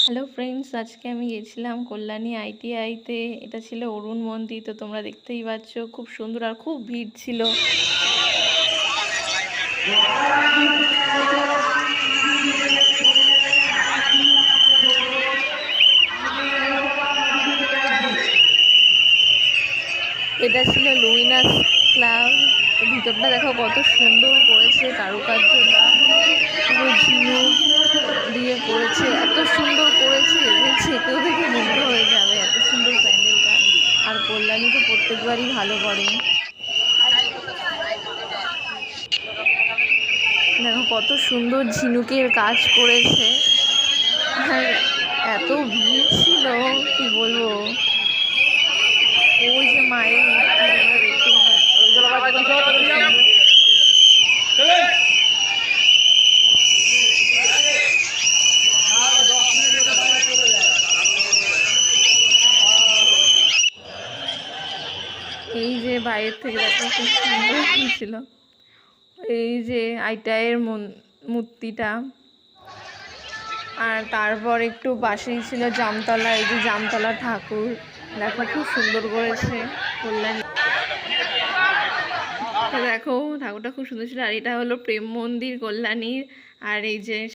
Hello friends, আজকে আমি গেছিলাম কল্যাণী আইটিআইতে। এটা ছিল অরুণ মন্দির, তো তোমরা দেখতেই পাচ্ছ খুব সুন্দর আর খুব ভিড় ছিল। এটা ছিল লুমিনাস ক্লাব। ভিতরটা দেখো কত সুন্দর করেছে, কারুকার্যটা পুরো ঝিনুক দিয়ে করেছে, এত সুন্দর করেছে যে কেউ দেখে মুগ্ধ হয়ে যাবে, এত সুন্দর প্যান্ডেলটা। আর কল্যাণী তো প্রত্যেকবারই ভালো করে। দেখো কত সুন্দর ঝিনুকের কাজ করেছে, আর এত ভিড় ছিল কি বলবো। ওই যে মায়ের মূর্তি তোমরা দেখতেই পাচ্ছ। এই যে বাইরের থেকে দেখো খুব সুন্দর ছিল। এই যে আইটাইয়ের মূর্তিটা, আর তারপর একটু পাশেই ছিল জামতলা। এই যে জামতলা ঠাকুর দেখো খুব সুন্দর করেছে কল্যাণী। দেখো ঠাকুরটা খুব সুন্দর ছিল। আর এটা হলো প্রেম মন্দির কল্যাণীর। আর এই যে